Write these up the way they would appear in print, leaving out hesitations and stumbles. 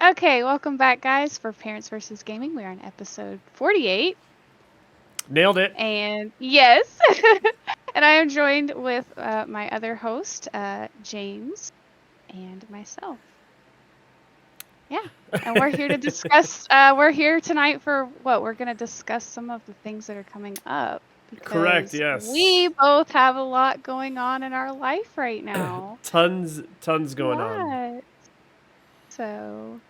Okay, welcome back, guys, for Parents versus Gaming. We're on episode 48. Nailed it. And yes, and I am joined with my other host, James, and myself. Yeah, and we're here to discuss. We're here tonight for what? We're going to discuss some of the things that are coming up. Correct, yes. We both have a lot going on in our life right now. tons going on. So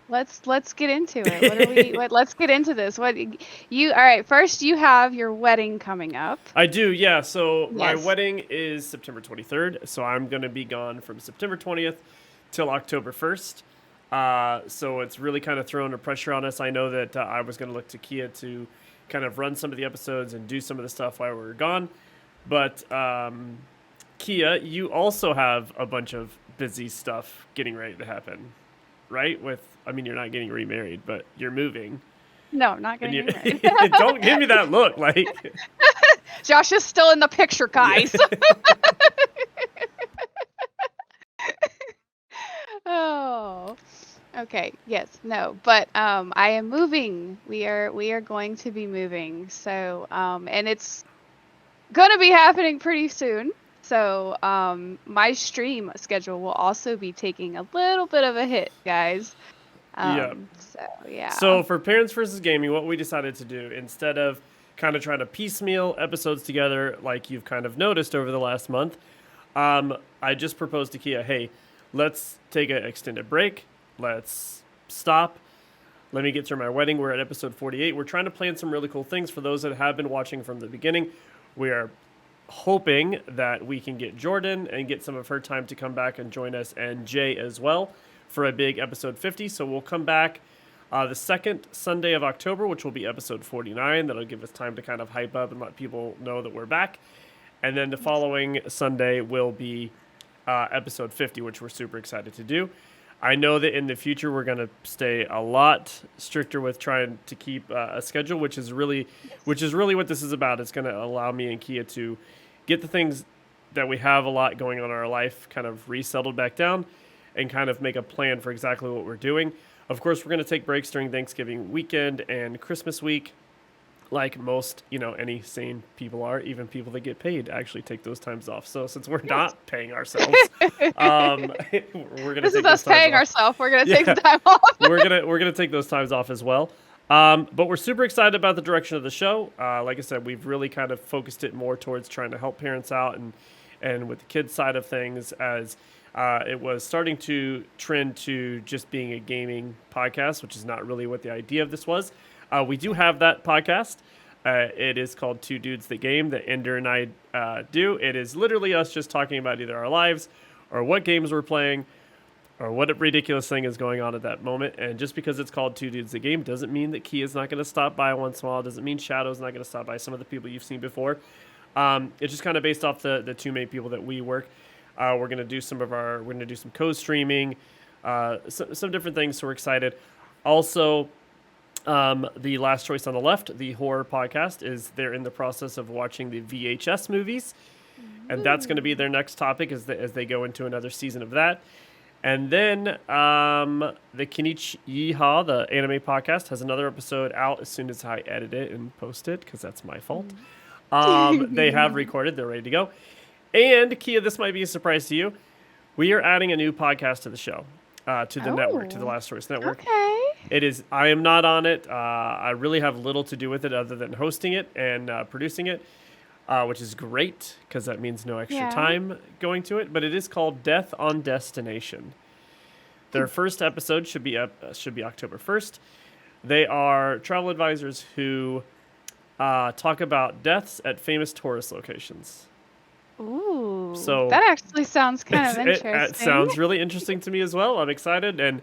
let's get into it. Let's get into this. All right, first you have your wedding coming up. I do, yeah. So my Yes. wedding is September 23rd, so I'm going to be gone from September 20th till October 1st. So it's really kind of throwing a pressure on us. I know that I was going to look to Killa to kind of run some of the episodes and do some of the stuff while we were gone. But Killa, you also have a bunch of busy stuff getting ready to happen, right? You're not getting remarried, but you're moving. No, not getting remarried. Don't give me that look. Like Josh is still in the picture, guys. Oh. Okay. Yes. No. But I am moving. We are going to be moving. So and it's gonna be happening pretty soon. So my stream schedule will also be taking a little bit of a hit, guys. Yeah. So yeah. So for Parents versus Gaming, what we decided to do, instead of kind of trying to piecemeal episodes together like you've kind of noticed over the last month, I just proposed to Killa, hey, let's take an extended break. Let's stop. Let me get through my wedding. We're at episode 48. We're trying to plan some really cool things for those that have been watching from the beginning. We are hoping that we can get Jordan and get some of her time to come back and join us, and Jay as well, for a big episode 50. So we'll come back the second Sunday of October, which will be episode 49. That'll give us time to kind of hype up and let people know that we're back. And then the following Sunday will be episode 50, which we're super excited to do. I know that in the future we're going to stay a lot stricter with trying to keep a schedule, which is really what this is about. It's going to allow me and Killa to get the things that we have a lot going on in our life kind of resettled back down and kind of make a plan for exactly what we're doing. Of course, we're going to take breaks during Thanksgiving weekend and Christmas week, like most, any sane people are. Even people that get paid actually take those times off. So since we're not paying ourselves, we're going to take those times off. This is us paying ourselves. We're going to take some time off. we're gonna take those times off as well. But we're super excited about the direction of the show. Like I said, we've really kind of focused it more towards trying to help parents out and with the kids side of things, as it was starting to trend to just being a gaming podcast, which is not really what the idea of this was. We do have that podcast. It is called Two Dudes That Game, that Ender and I do. It is literally us just talking about either our lives or what games we're playing or what ridiculous thing is going on at that moment. And just because it's called Two Dudes That Game doesn't mean that Killa's not going to stop by once in a while. Doesn't mean Shadow's not going to stop by, some of the people you've seen before. It's just kind of based off the two main people that we work. We're going to do some co-streaming, some different things, so we're excited. Also, the Last Choice on the Left, the horror podcast, they're in the process of watching the VHS movies, and that's going to be their next topic as they go into another season of that. And then the Kinichi Yeehaw, the anime podcast, has another episode out as soon as I edit it and post it, because that's my fault. They have recorded. They're ready to go. And Killa, this might be a surprise to you. We are adding a new podcast to the show, to the network, to the Last Choice Network. Okay. It is. I am not on it. I really have little to do with it other than hosting it and producing it, which is great because that means no extra time going to it. But it is called Death on Destination. Their first episode should be October 1st. They are travel advisors who talk about deaths at famous tourist locations. Ooh, so that actually sounds kind of interesting. It sounds really interesting to me as well. I'm excited, and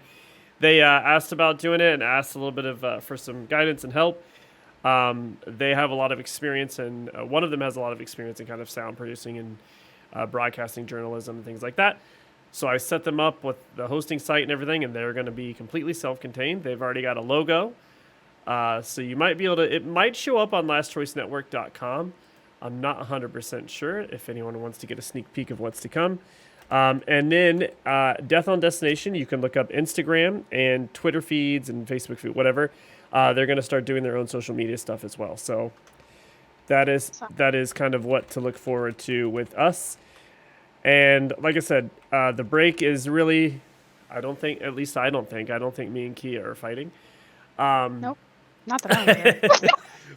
they asked about doing it and asked a little bit of for some guidance and help. They have a lot of experience, and one of them has a lot of experience in kind of sound producing and broadcasting journalism and things like that. So I set them up with the hosting site and everything, and they're going to be completely self-contained. They've already got a logo, so you might be able to. It might show up on lastchoicenetwork.com. I'm not 100% sure if anyone wants to get a sneak peek of what's to come. And then Death on Destination, you can look up Instagram and Twitter feeds and Facebook feed, whatever. They're going to start doing their own social media stuff as well. So So, that is kind of what to look forward to with us. And like I said, the break is really, I don't think, at least I don't think me and Kia are fighting. nope. Not that I'm aware.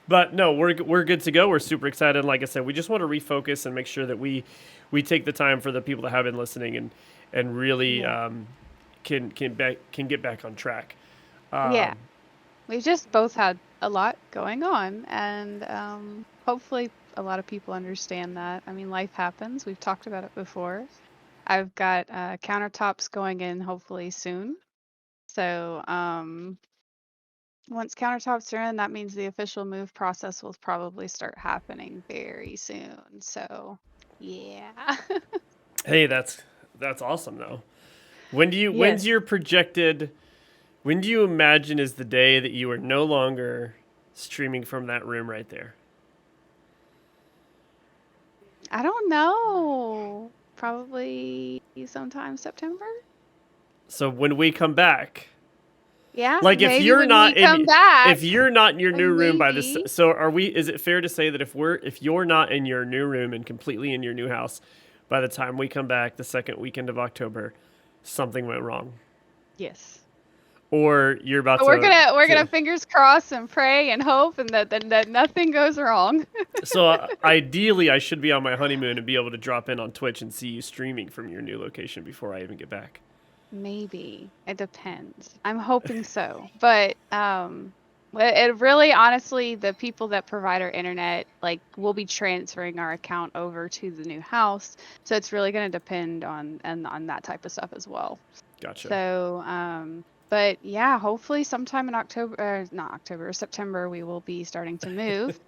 But no, we're good to go. We're super excited. And like I said, we just want to refocus and make sure that we take the time for the people that have been listening and really Yeah. can get back on track. Yeah. We've just both had a lot going on, and hopefully a lot of people understand that. I mean, life happens. We've talked about it before. I've got countertops going in hopefully soon. So once countertops are in, that means the official move process will probably start happening very soon. So yeah. Hey, that's awesome though. When's Yes. your projected? When do you imagine is the day that you are no longer streaming from that room right there? I don't know. Probably sometime September. So when we come back, Yeah, like maybe when we come back. if you're not in your new room by this, Maybe. so are we? Is it fair to say that if you're not in your new room and completely in your new house, by the time we come back the second weekend of October, something went wrong, Yes. or you're about But we're to gonna fingers crossed and pray and hope and that nothing goes wrong. So ideally, I should be on my honeymoon and be able to drop in on Twitch and see you streaming from your new location before I even get back. Maybe. It depends. I'm hoping so. But it really honestly the people that provide our internet like will be transferring our account over to the new house. So it's really gonna depend on that type of stuff as well. Gotcha. So but yeah, hopefully sometime in October, not October, September, we will be starting to move.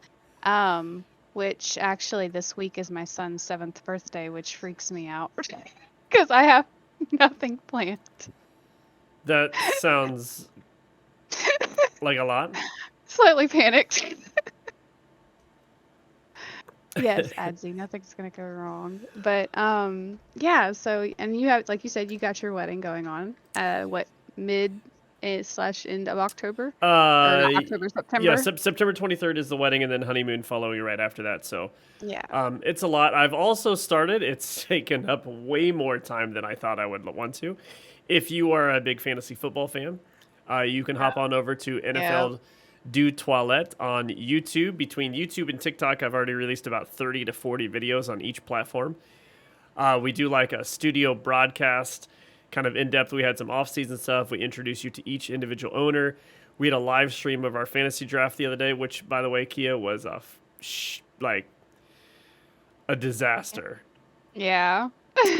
Which actually this week is my son's 7th birthday, which freaks me out because I have nothing planned. That sounds like a lot. Slightly panicked. Yes, Adsy, nothing's gonna go wrong. But yeah, so and you have, like you said, you got your wedding going on. What mid slash end of October? Or not October, September? Yeah, September 23rd is the wedding, and then honeymoon following right after that. So Yeah. it's a lot. I've also started. It's taken up way more time than I thought I would want to. If you are a big fantasy football fan, you can hop on over to NFL Du Toilette on YouTube. Between YouTube and TikTok, I've already released about 30 to 40 videos on each platform. We do like a studio broadcast, kind of in depth. We had some off-season stuff. We introduce you to each individual owner. We had a live stream of our fantasy draft the other day, which, by the way, Kia was like a disaster. Yeah.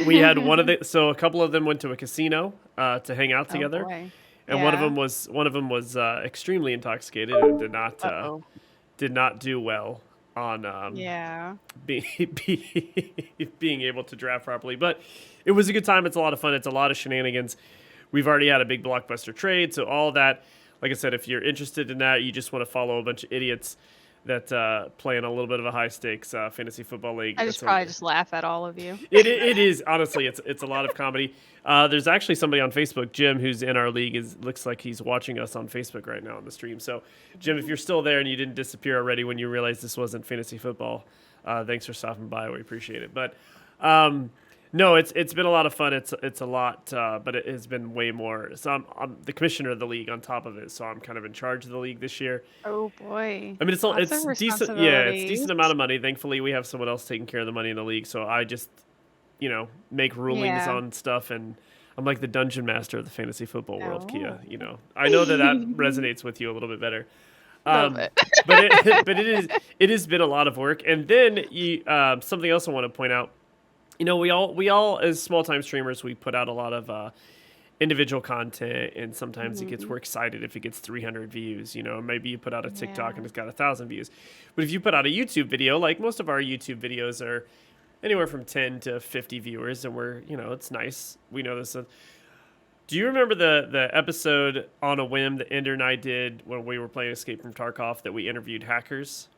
We had so a couple of them went to a casino to hang out together, Boy. and one of them was extremely intoxicated and did not do well on Yeah. being able to draft properly. But it was a good time. It's a lot of fun. It's a lot of shenanigans. We've already had a big blockbuster trade, so all that. Like I said, if you're interested in that, you just want to follow a bunch of idiots that play in a little bit of a high stakes fantasy football league. I probably just laugh at all of you. It is honestly it's a lot of comedy. There's actually somebody on Facebook, Jim, who's in our league. Looks like he's watching us on Facebook right now on the stream. So, Jim, if you're still there and you didn't disappear already when you realized this wasn't fantasy football, thanks for stopping by. We appreciate it. But no, it's been a lot of fun. It's a lot, but it has been way more. So I'm the commissioner of the league on top of it. So I'm kind of in charge of the league this year. Oh boy. I mean, it's Lots of decent. Yeah, it's responsibilities. decent amount of money. Thankfully, we have someone else taking care of the money in the league. So I just, make rulings Yeah. on stuff, and I'm like the dungeon master of the fantasy football world, Kia. Oh. I know that resonates with you a little bit better. Love it. But it has been a lot of work. And then something else I want to point out. We all as small time streamers, we put out a lot of individual content, and sometimes it gets, we're excited if it gets 300 views. Maybe you put out a TikTok and it's got 1,000 views, but if you put out a YouTube video, like most of our YouTube videos are anywhere from 10 to 50 viewers, and we're it's nice. We know this. Do you remember the episode on a whim that Ender and I did when we were playing Escape from Tarkov that we interviewed hackers?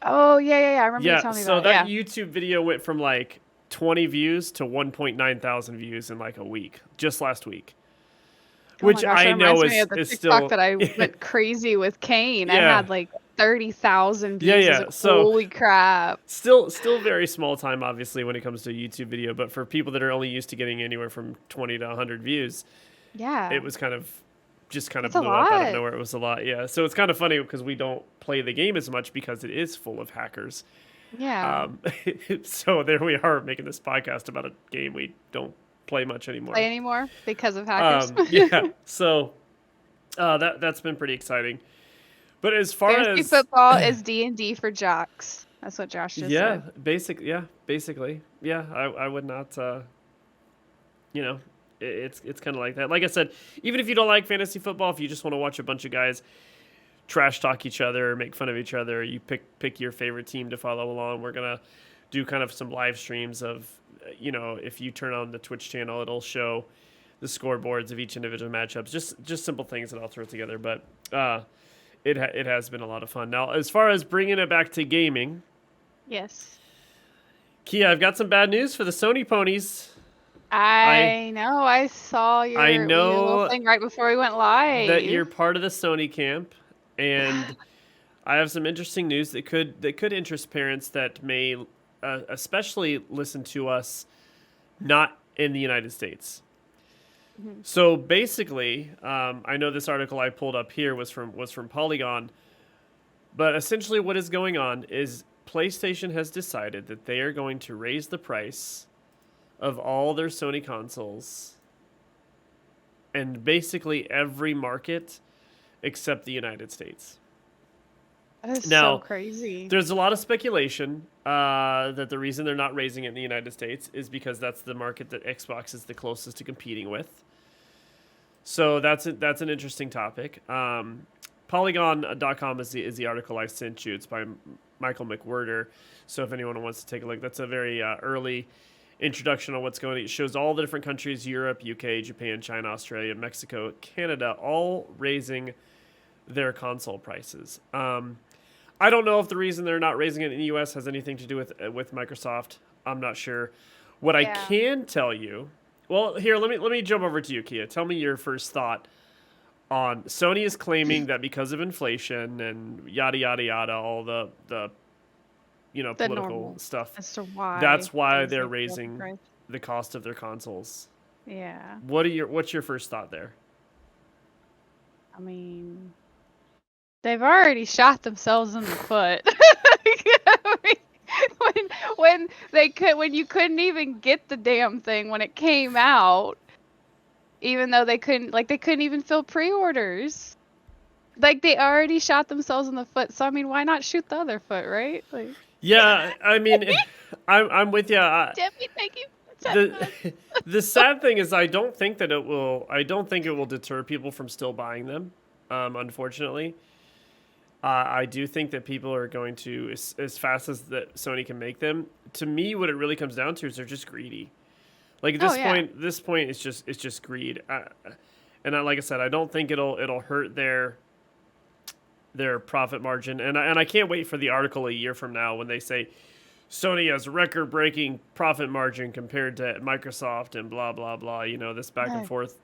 Oh yeah. I remember you telling me So about it. that YouTube video went from like 20 views to 1.9 thousand views in like a week, just last week. Oh my Which gosh, that I know reminds me of the is TikTok still that I went crazy with Kane. I yeah. had like 30,000 Yeah, views. I was yeah. like, So holy crap. still very small time obviously when it comes to a YouTube video, but for people that are only used to getting anywhere from 20 to 100 views, it Yeah, was kind of just kind of that's a blew up out of lot. nowhere. It was a lot. Yeah. So it's kind of funny because we don't play the game as much because it is full of hackers. Yeah. Um, so there we are making this podcast about a game we don't play much Play anymore. anymore because of hackers. Yeah. So that's been pretty exciting. But as far Fantasy as football is D&D for jocks. That's what Josh just yeah, said. basically, yeah, I would not, you know, it's kind of like that. Like I said, even if you don't like fantasy football, if you just want to watch a bunch of guys trash talk each other, make fun of each other, you pick your favorite team to follow along. We're gonna do kind of some live streams of, if you turn on the Twitch channel, it'll show the scoreboards of each individual matchups. Just simple things that I'll throw together, but it has been a lot of fun. Now, as far as bringing it back to gaming. Yes. Kia, I've got some bad news for the Sony ponies. I know. I saw I your little know thing right before we went that you're live. part of the Sony camp, and I have some interesting news that could interest parents that may especially listen to us not in the United States. Mhm. So basically, I know this article I pulled up here was from Polygon, but essentially what is going on is PlayStation has decided that they are going to raise the price of all their Sony consoles and basically every market except the United States. That is so Now, crazy. there's a lot of speculation that the reason they're not raising it in the United States is because that's the market that Xbox is the closest to competing with. So that's an interesting topic. Polygon.com is the article I sent you. It's by Michael McWhirter. So if anyone wants to take a look, that's a very early introduction on what's going on. It shows all the different countries: Europe, UK, Japan, China, Australia, Mexico, Canada, all raising their console prices. I don't know if the reason they're not raising it in the US has anything to do with Microsoft. I'm not sure. What I Yeah. can tell you, well, here let me jump over to you, Kia. Tell me your first thought on Sony is claiming that because of inflation and yada yada yada, all the The political normal stuff, as to why that's why things they're have gone up in raising price. the cost of their consoles. Yeah. What's your first thought there? I mean, they've already shot themselves in the foot. I mean, when you couldn't even get the damn thing when it came out, even though they couldn't even fill pre-orders. Like they already shot themselves in the foot. So I mean, why not shoot the other foot, right? Like, Yeah, I mean, I'm with you. Debbie, thank you. The the sad thing is I don't think it will deter people from still buying them. Unfortunately, I do think that people are going to as fast as that Sony can make them. To me, what it really comes down to is they're just greedy. Like at Oh yeah. this point, it's just greed. Like I said, I don't think it'll hurt their profit margin. And I can't wait for the article a year from now when they say Sony has record-breaking profit margin compared to Microsoft and blah blah blah. This back and I forth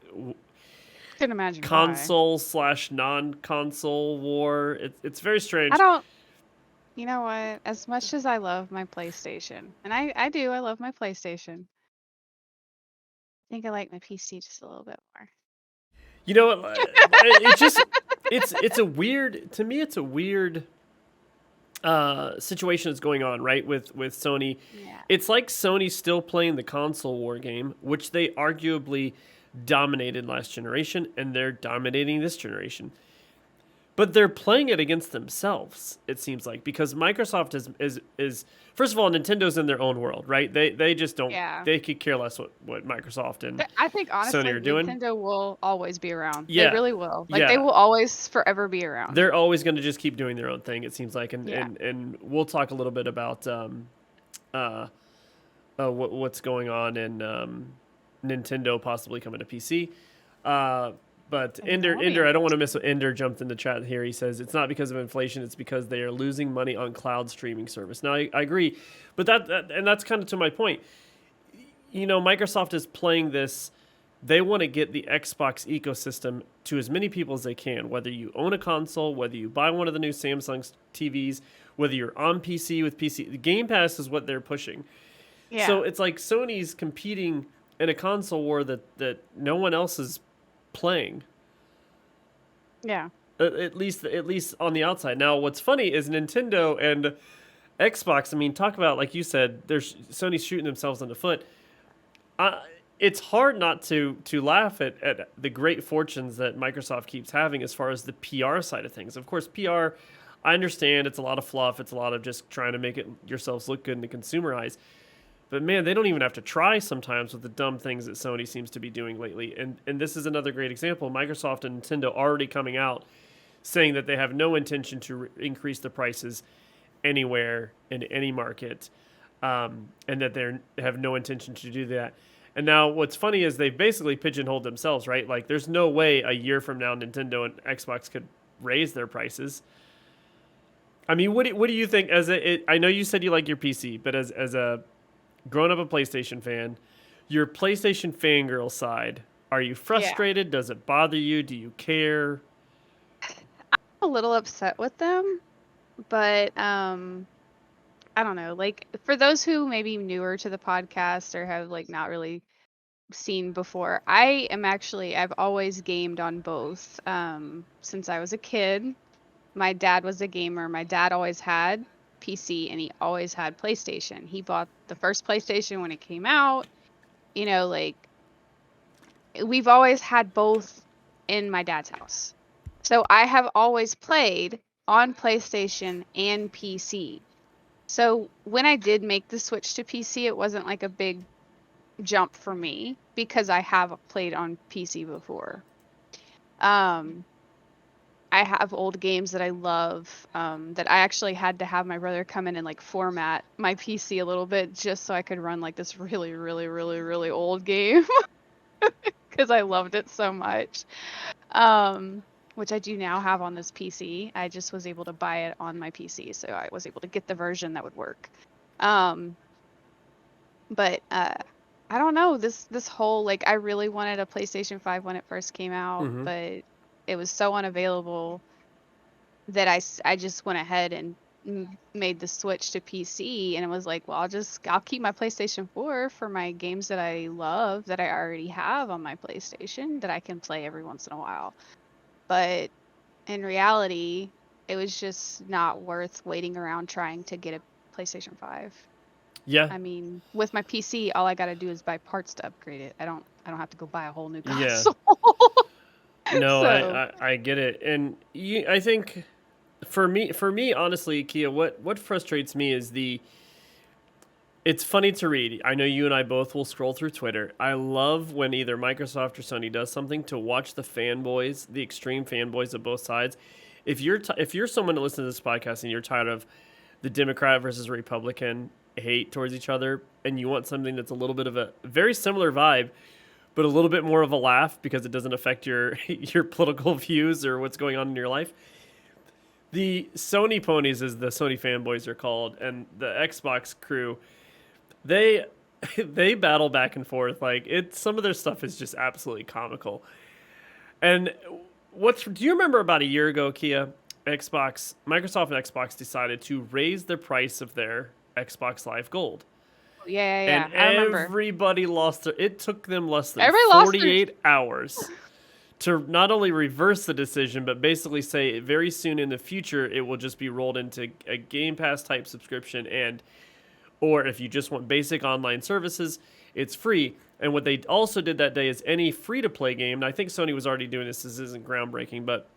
can imagine why. console slash non-console war. It's very strange. I don't. You know what? As much as I love my PlayStation, and I do, I love my PlayStation. I think I like my PC just a little bit more. You know what? It just it's a weird to me. It's a weird situation that's going on right with Sony. Yeah. It's like Sony's still playing the console war game, which they arguably dominated last generation, and they're dominating this generation. But they're playing it against themselves, it seems like, because Microsoft is first of all, Nintendo's in their own world, right? They just don't Yeah. they could care less what Microsoft and I think honestly, Sony are doing. Nintendo will always be around. Yeah. They really will. Like Yeah. they will always forever be around. They're always going to just keep doing their own thing, it seems like, and Yeah. and we'll talk a little bit about what's going on in Nintendo possibly coming to PC. But Ender, I don't want to miss what Ender jumped in the chat here. He says it's not because of inflation; it's because they are losing money on cloud streaming service. Now, I agree, but that's kind of to my point. Microsoft is playing this. They want to get the Xbox ecosystem to as many people as they can, whether you own a console, whether you buy one of the new Samsung TVs, whether you're on PC with PC. The Game Pass is what they're pushing. Yeah. So it's like Sony's competing in a console war that no one else is playing. Yeah. At least on the outside. Now, what's funny is Nintendo and Xbox. I mean, talk about, like you said, there's Sony's shooting themselves in the foot. It's hard not to laugh at the great fortunes that Microsoft keeps having as far as the PR side of things. Of course, PR, I understand it's a lot of fluff. It's a lot of just trying to make it yourselves look good in the consumer eyes. But man, they don't even have to try sometimes with the dumb things that Sony seems to be doing lately. And this is another great example. Microsoft and Nintendo already coming out saying that they have no intention to increase the prices anywhere in any market, and that they have no intention to do that. And now what's funny is they've basically pigeonholed themselves, right? Like there's no way a year from now Nintendo and Xbox could raise their prices. I mean, what do you think I know you said you like your PC, but as a grown up a PlayStation fan, your PlayStation fangirl side, are you Yeah. frustrated? Does it bother you? Do you care? A little upset with them, but I don't know. Like for those who may be newer to the podcast or have like not really seen before, I've always gamed on both. Since I was a kid, my dad was a gamer. My dad always had PC and he always had PlayStation. He bought the first PlayStation when it came out. Like we've always had both in my dad's house. So I have always played on PlayStation and PC. So when I did make the switch to PC, it wasn't like a big jump for me because I have played on PC before. Um, I have old games that I love, that I actually had to have my brother come in and like format my PC a little bit just so I could run like this really, really, really, really old game because I loved it so much. Which I do now have on this PC. I just was able to buy it on my PC, so I was able to get the version that would work. But I don't know, this whole like I really wanted a PlayStation 5 when it first came out, Mm-hmm. but it was so unavailable that I just went ahead and made the switch to PC, and it was like, well, I'll keep my PlayStation 4 for my games that I love that I already have on my PlayStation that I can play every once in a while. But in reality, it was just not worth waiting around trying to get a PlayStation 5. Yeah. I mean, with my PC, all I gotta do is buy parts to upgrade it. I don't have to go buy a whole new Yeah. console. No, So, I get it, and I think for me, honestly, Kia, what frustrates me is it's funny to read. I know you and I both will scroll through Twitter. I love when either Microsoft or Sony does something to watch the fanboys, the extreme fanboys of both sides. If you're someone to listen to this podcast and you're tired of the Democrat versus Republican hate towards each other, and you want something that's a little bit of a very similar vibe, but a little bit more of a laugh because it doesn't affect your your political views or what's going on in your life. The Sony ponies, as the Sony fanboys are called, and the Xbox crew, they they battle back and forth. Like some of their stuff is just absolutely comical. And do you remember about a year ago, Kia? Microsoft and Xbox decided to raise the price of their Xbox Live Gold. yeah, yeah, And yeah. I remember. everybody lost their. It took them less than Everybody lost their 48 hours to not only reverse the decision, but basically say very soon in the future it will just be rolled into a Game Pass type subscription, or if you just want basic online services, it's free. And what they also did that day is any free to play game. And I think Sony was already doing this. This isn't groundbreaking, but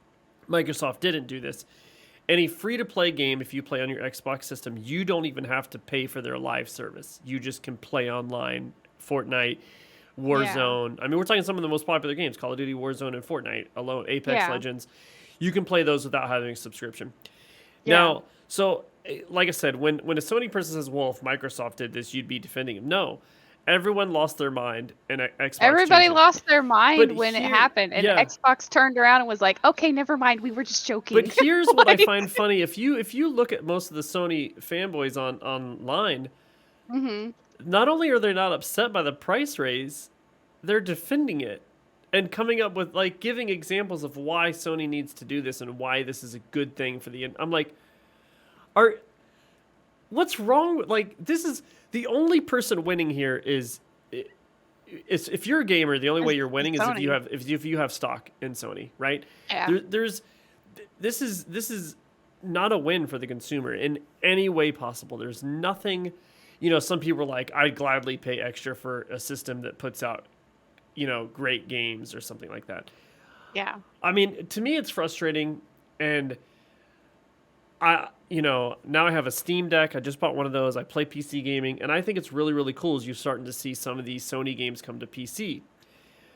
Microsoft didn't do this. Any free to play game, if you play on your Xbox system, you don't even have to pay for their live service. You just can play online. Fortnite, Yeah. Warzone. I mean, we're talking some of the most popular games: Call of Duty, Warzone, and Fortnite alone. Apex Yeah. Legends. You can play those without having a subscription. Yeah. Now, so like I said, when a Sony person says, "Well, if Microsoft did this, you'd be defending him," no, everyone lost their mind, and Xbox Everybody changed it. lost their But mind when it here, happened, and yeah, Xbox turned around and was like, "Okay, never mind. We were just but joking." here's what I Like, find funny: if you look at most of the Sony fanboys online, mhm. not only are they not upset by the price raise, they're defending it and coming up with like giving examples of why Sony needs to do this and why this is a good thing for the. I'm like, are what's wrong with like this is the only person winning here is. It's, if you're a gamer, the only way you're winning is Sony. if you have stock in Sony, right? Yeah. There's this is not a win for the consumer in any way possible. There's nothing, some people are like, I'd gladly pay extra for a system that puts out, great games or something like that. Yeah. I mean, to me, it's frustrating, and now I have a Steam Deck. I just bought one of those. I play PC gaming, and I think it's really, really cool as you're starting to see some of these Sony games come to PC.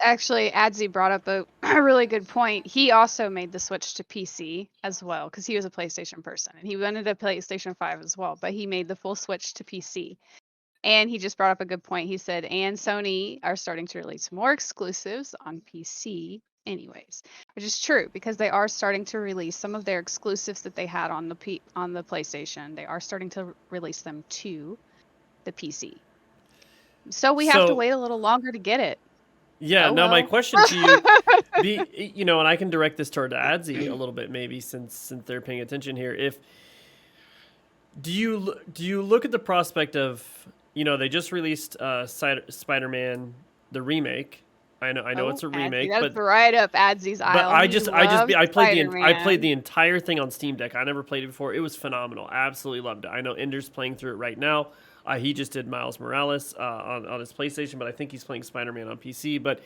Actually, Adzi brought up a really good point. He also made the switch to PC as well because he was a PlayStation person, and he wanted a PlayStation 5 as well, but he made the full switch to PC. And he just brought up a good point. He said, and Sony are starting to release more exclusives on PC anyways, which is true because they are starting to release some of their exclusives that they had on the PlayStation. They are starting to release them to the PC. So we have to wait a little longer to get it. Yeah, Oh, now my well. question to you, and I can direct this toward Adzi a little bit maybe since they're paying attention here. If do you look at the prospect of, they just released Spider-Man the remake. I know it's a remake, Adzi, but that's right up Adzi's aisle. But I played the entire thing on Steam Deck. I never played it before. It was phenomenal. Absolutely loved it. I know Ender's playing through it right now. He just did Miles Morales on his PlayStation, but I think he's playing Spider-Man on PC. But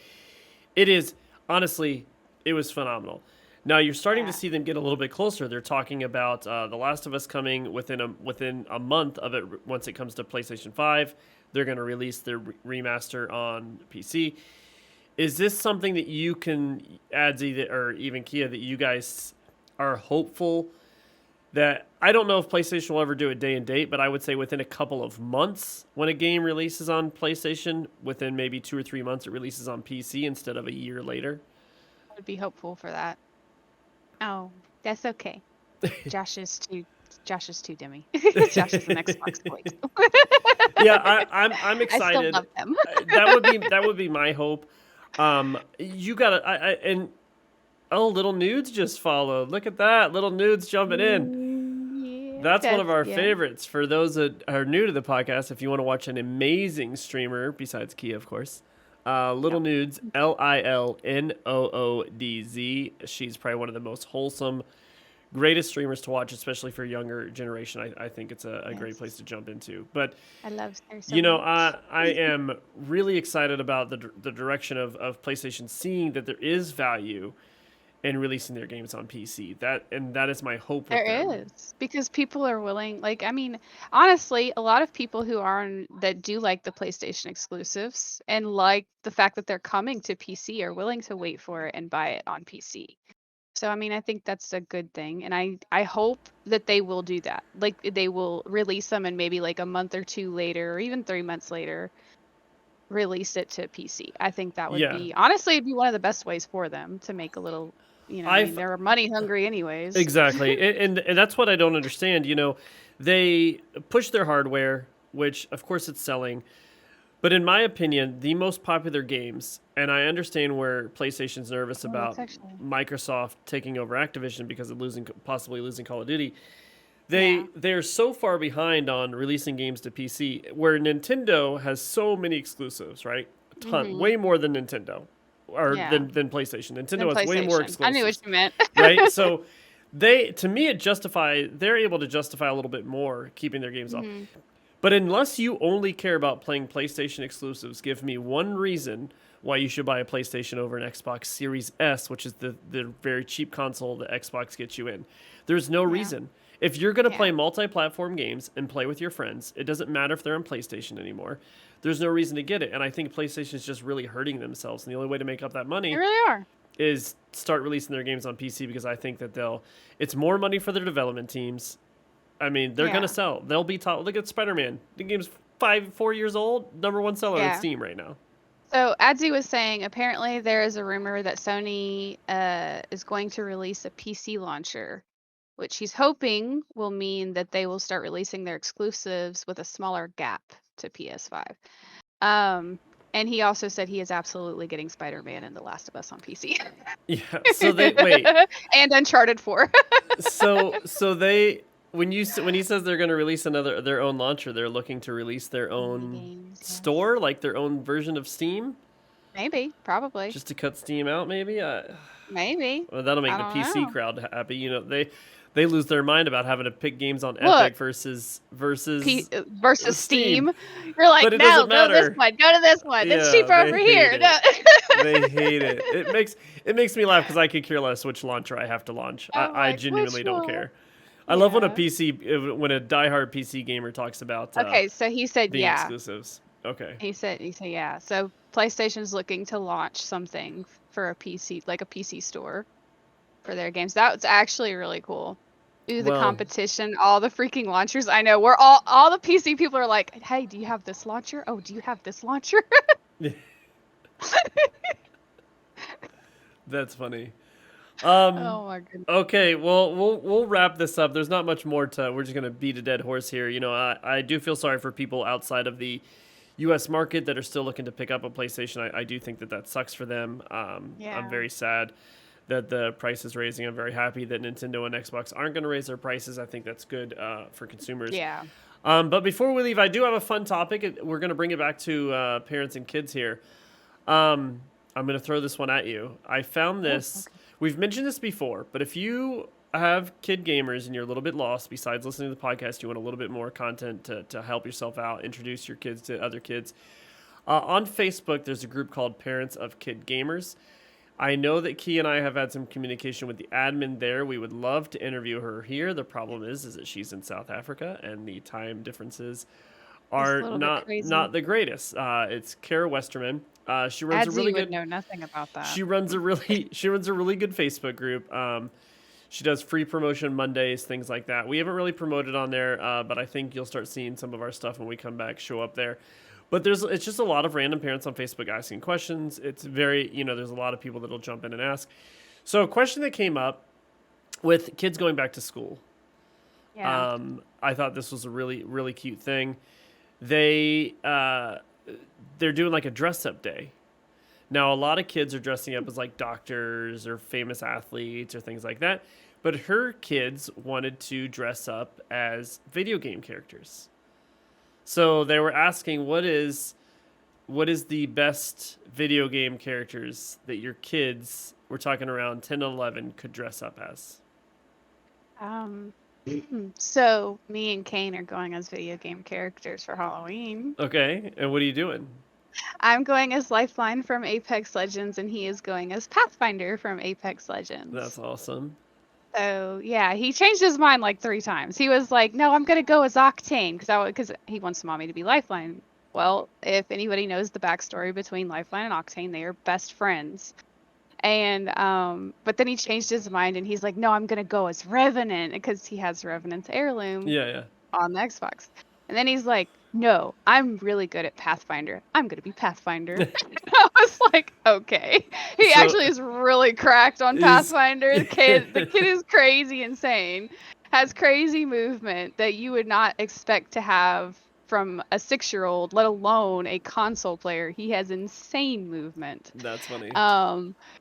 it is honestly, it was phenomenal. Now you're starting to see them get a little bit closer. They're talking about The Last of Us coming within a month of it. Once it comes to PlayStation 5, they're going to release their remaster on PC. Is this something that you can, Adzi, or even Kia, that you guys are hopeful that, I don't know if PlayStation will ever do it day and date, but I would say within a couple of months when a game releases on PlayStation, within maybe 2 or 3 months it releases on PC instead of a year later? I would be hopeful for that. Oh, that's okay. Josh is too dimmy. Josh is an Xbox boy. Yeah, I'm excited. I still love them. that would be my hope. You gotta and Little Nudes just followed. Look at that, Little Nudes jumping in. Yeah, That's one of our favorites. For those that are new to the podcast, if you want to watch an amazing streamer besides Kia, of course, Little Nudes, LILNOODZ. She's probably one of the most wholesome, greatest streamers to watch, especially for younger generation. I think it's a great place to jump into. But I love her so much. I am really excited about the direction of PlayStation, seeing that there is value in releasing their games on PC. That is my hope. There is, because people are willing. Like, I mean, honestly, a lot of people that do like the PlayStation exclusives and like the fact that they're coming to PC are willing to wait for it and buy it on PC. So, I mean, I think that's a good thing. And I hope that they will do that. Like, they will release them and maybe like a month or two later, or even 3 months later, release it to PC. I think that would be, honestly, it'd be one of the best ways for them to make a little, they're money hungry anyways. Exactly. and that's what I don't understand. They push their hardware, which of course it's selling. But in my opinion, the most popular games, and I understand where PlayStation's nervous about Microsoft taking over Activision because of possibly losing Call of Duty. They're so far behind on releasing games to PC, where Nintendo has so many exclusives, right? A ton, way more than Nintendo, or than PlayStation. Nintendo has way more exclusives. I knew what you meant. Right? So they're able to justify a little bit more keeping their games off. But unless you only care about playing PlayStation exclusives, give me one reason why you should buy a PlayStation over an Xbox Series S, which is the very cheap console that Xbox gets you in. There's no reason. If you're going to play multi-platform games and play with your friends, it doesn't matter if they're on PlayStation anymore. There's no reason to get it. And I think PlayStation is just really hurting themselves. And the only way to make up that money is start releasing their games on PC, because I think that it's more money for their development teams. I mean, they're going to sell. They'll be top. Look at Spider-Man. The game's 4 years old. #1 seller on Steam right now. So Adzi was saying, apparently there is a rumor that Sony is going to release a PC launcher which he's hoping will mean that they will start releasing their exclusives with a smaller gap to PS5. And he also said he is absolutely getting Spider-Man and The Last of Us on PC. Yeah. So they wait. And Uncharted 4. So they when he says they're going to release their own launcher, they're looking to release their own games, yes. store, like their own version of Steam, Maybe, probably. just to cut Steam out. Maybe. Maybe. Well, that'll make I the don't PC know. crowd happy. You know, they lose their mind about having to pick games on Look, Epic versus versus Steam. Steam. You're like, But it no, doesn't go to this matter. one. Go to this one. It's Yeah, cheaper they over hate here. it. No. They hate it. It makes me laugh because I could care less which launcher I have to launch. I'm I like, genuinely which don't one? care. I love when a Yeah. when a diehard PC gamer talks about Okay, so he said being yeah. exclusives. Okay. He said yeah. So PlayStation's looking to launch something for a PC, like a PC store for their games. That's actually really cool. Ooh, the Well- competition, all the freaking launchers. I know we're all the PC people are like, hey, do you have this launcher? Oh, do you have this launcher? That's funny. Oh my goodness. Okay, well, we'll wrap this up. There's not much more to. We're just gonna beat a dead horse here. You know, I do feel sorry for people outside of the U.S. market that are still looking to pick up a PlayStation. I do think that sucks for them. Yeah. I'm very sad that the price is raising. I'm very happy that Nintendo and Xbox aren't going to raise their prices. I think that's good for consumers. Yeah. But before we leave, I do have a fun topic. We're going to bring it back to parents and kids here. I'm going to throw this one at you. I found this. Okay. We've mentioned this before, but if you have kid gamers and you're a little bit lost, besides listening to the podcast, you want a little bit more content to help yourself out, introduce your kids to other kids. On Facebook, there's a group called Parents of Kid Gamers. I know that Key and I have had some communication with the admin there. We would love to interview her here. The problem is that she's in South Africa and the time differences are not the greatest. It's Kara Westerman. She runs a really good. Know nothing about that. She runs a really good Facebook group. She does free promotion Mondays, things like that. We haven't really promoted on there, but I think you'll start seeing some of our stuff when we come back show up there. But it's just a lot of random parents on Facebook asking questions. It's very, there's a lot of people that'll jump in and ask. So a question that came up with kids going back to school. Yeah. I thought this was a really, really cute thing. They're doing like a dress up day. Now, a lot of kids are dressing up as like doctors or famous athletes or things like that. But her kids wanted to dress up as video game characters. So they were asking, what is the best video game characters that your kids, we're talking around 10 and 11, could dress up as? So me and Kane are going as video game characters for Halloween. Okay, and what are you doing? I'm going as Lifeline from Apex Legends, and he is going as Pathfinder from Apex Legends. That's awesome. So yeah, he changed his mind like 3 times. He was like, "No, I'm gonna go as Octane because he wants Mommy to be Lifeline." Well, if anybody knows the backstory between Lifeline and Octane, they are best friends. And but then he changed his mind and he's like, "No, I'm gonna go as Revenant because he has Revenant's heirloom Yeah. on the Xbox." And then he's like, "No, I'm really good at Pathfinder. I'm gonna be Pathfinder." I was like, "Okay." He actually is really cracked on Pathfinder. The kid is crazy insane. Has crazy movement that you would not expect to have from a 6-year-old, let alone a console player. He has insane movement. That's funny.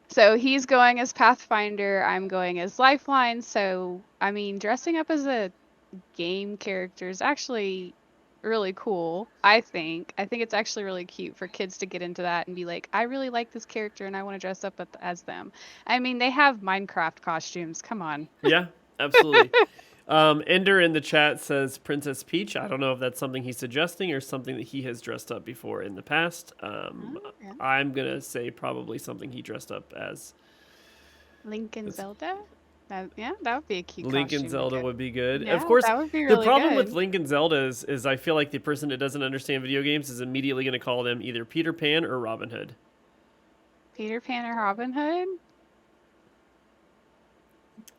So he's going as Pathfinder. I'm going as Lifeline. So I mean, dressing up as a game character is actually really cool. I think it's actually really cute for kids to get into that and be like, I really like this character and I want to dress up as them. I mean, they have Minecraft costumes. Come on. Yeah, absolutely. Ender in the chat says Princess Peach. I don't know if that's something he's suggesting or something that he has dressed up before in the past. Okay. I'm gonna say probably something he dressed up as. Link and Zelda. That would be a cute. Link costume and Zelda would be good. Yeah, of course, that would be really the problem good. with Link and Zelda is I feel like the person that doesn't understand video games is immediately going to call them either Peter Pan or Robin Hood. Peter Pan or Robin Hood?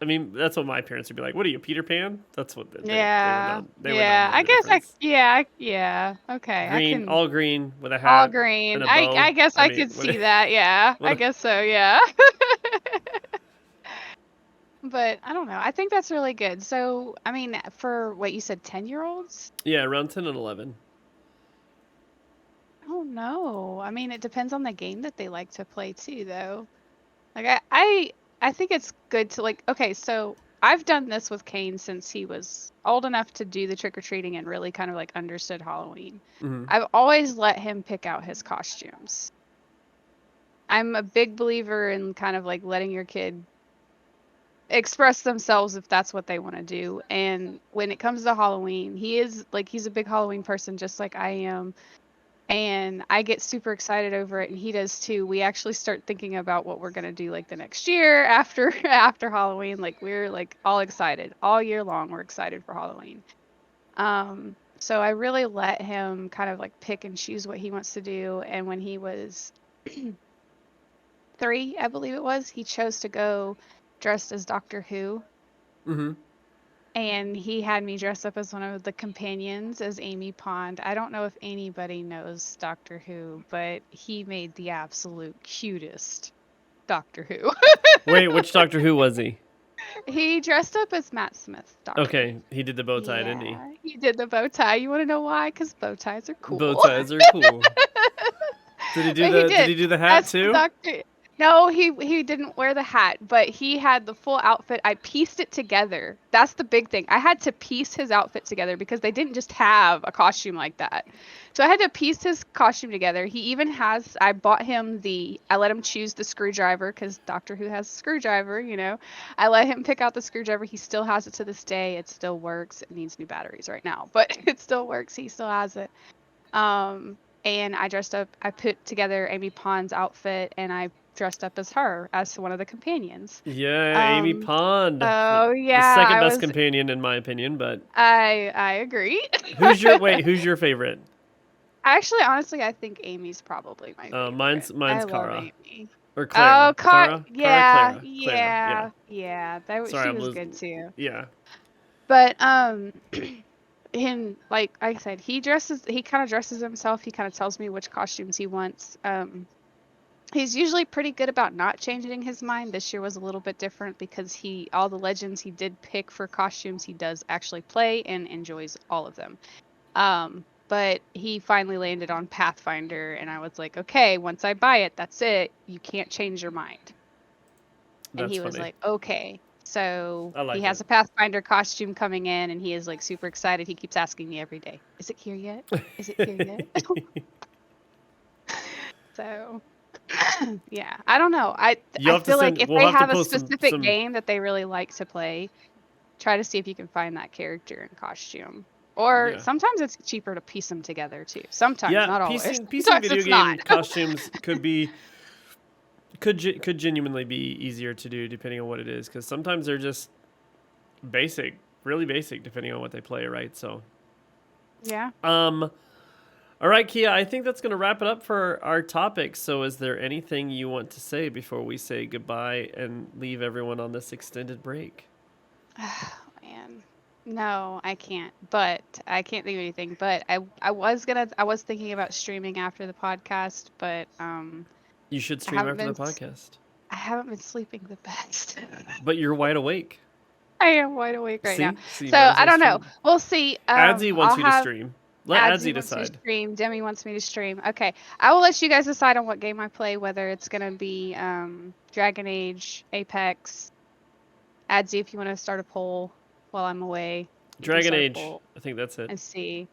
I mean, that's what my parents would be like. What are you, Peter Pan? That's what they Yeah. They would yeah. not know I the guess difference. Yeah. Okay. Green, all green with a hat. all green. and a bow. I guess I mean, could what- see that. Yeah. I guess so. Yeah. But I don't know. I think that's really good. So, I mean, for what you said, 10-year-olds? Yeah, around 10 and 11. I don't know. I mean, it depends on the game that they like to play too, though. Like I think it's good to like okay, so I've done this with Kane since he was old enough to do the trick-or-treating and really kind of like understood Halloween. Hmm. I've always let him pick out his costumes. I'm a big believer in kind of like letting your kid express themselves if that's what they want to do. And when it comes to Halloween, he's a big Halloween person just like I am. And I get super excited over it, and he does too. We actually start thinking about what we're gonna do like the next year after after Halloween. Like we're like all excited all year long. We're excited for Halloween. So I really let him kind of like pick and choose what he wants to do. And when he was 3, I believe it was, he chose to go dressed as Doctor Who. Hmm. And he had me dress up as one of the companions as Amy Pond. I don't know if anybody knows Doctor Who, but he made the absolute cutest Doctor Who. Wait, which Doctor Who was he? He dressed up as Matt Smith's Doctor. Okay, he did the bow tie, didn't he? Yeah, he did the bow tie. You want to know why? Because bow ties are Bow cool. ties are cool. But he Did did. he do the hat That's the too? doctor. No, he didn't wear the hat, but he had the full outfit. I pieced it together. That's the big thing. I had to piece his outfit together because they didn't just have a costume like that. So I had to piece his costume together. He even has, I let him choose the screwdriver because Doctor Who has a screwdriver, you know. I let him pick out the screwdriver. He still has it to this day. It still works. It needs new batteries right now, but it still works. He still has it. And I put together Amy Pond's outfit and I dressed up as her, as one of the companions. Yeah, Amy Um, Pond, oh the yeah, second best companion in my opinion. But I agree. who's your favorite? Actually, honestly, I think Amy's probably my favorite. Mine's I love Kara Amy. or Oh, Clara. Clara, Clara, yeah, Clara, Clara. Yeah. yeah, yeah. Sorry, She I'm was good losing. too. Yeah. But and like I said, he kind of dresses himself. He kind of tells me which costumes he wants. He's usually pretty good about not changing his mind. This year was a little bit different because all the legends he did pick for costumes, he does actually play and enjoys all of them. But he finally landed on Pathfinder, and I was like, okay, once I buy it, that's it. You can't change your mind. And That's he was funny. like, okay. So I he like has it. a Pathfinder costume coming in, and he is like super excited. He keeps asking me every day, is it here yet? Is it here yet? So yeah, I don't know. You I have to feel like send. if We'll they have to have a post specific some. game that they really like to play, try to see if you can find that character in costume. Or Yeah. sometimes it's cheaper to piece them together too. Sometimes, Yeah, not always. piecing Sometimes video it's not. game costumes could genuinely be easier to do depending on what it is because sometimes they're just basic, really basic depending on what they play, right? So, Yeah. um, all right, Kia, I think that's gonna wrap it up for our topic. So, is there anything you want to say before we say goodbye and leave everyone on this extended break? Oh, man. No, I can't. But I can't think of anything. But I was thinking about streaming after the podcast, but You should I stream haven't after the been podcast, I haven't been sleeping the best. but you're wide awake. I am wide awake right now. See, you So might as I well don't know. stream. We'll see. Adzi I'll wants you to have stream. Let Adsy Adzi wants me to decide. stream. Demi wants me to stream. Okay. I will let you guys decide on what game I play, whether it's gonna be Dragon Age, Apex. Adsy, if you want to start a poll while I'm away, you can Dragon start a Age. poll I think that's it. and see.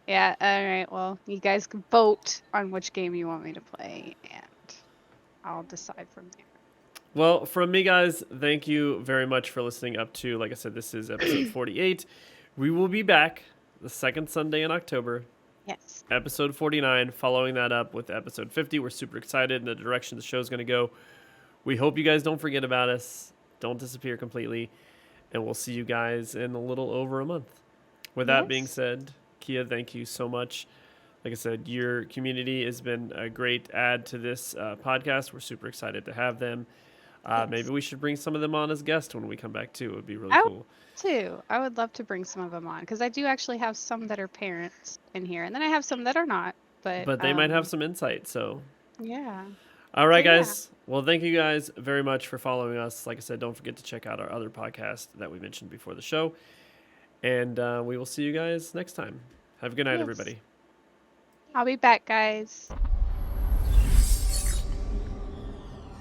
Yeah, alright, well, you guys can vote on which game you want me to play, and I'll decide from there. Well, from me, guys, thank you very much for listening up to, like I said, this is episode 48. We will be back the second Sunday in October, Yes. episode 49, following that up with episode 50. We're super excited in the direction the show's going to go. We hope you guys don't forget about us, don't disappear completely, and we'll see you guys in a little over a month. With that being Yes. said, Kia, thank you so much. Like I said, your community has been a great add to this podcast. We're super excited to have them. Yes. Maybe we should bring some of them on as guests when we come back too. It would be really I would cool. too. I would love to bring some of them on because I do actually have some that are parents in here, and then I have some that are not. But But they might have some insight. So, yeah. all right, So yeah. guys. Well, thank you guys very much for following us. Like I said, don't forget to check out our other podcast that we mentioned before the show. And we will see you guys next time. Have a good night, Yes. everybody. I'll be back, guys.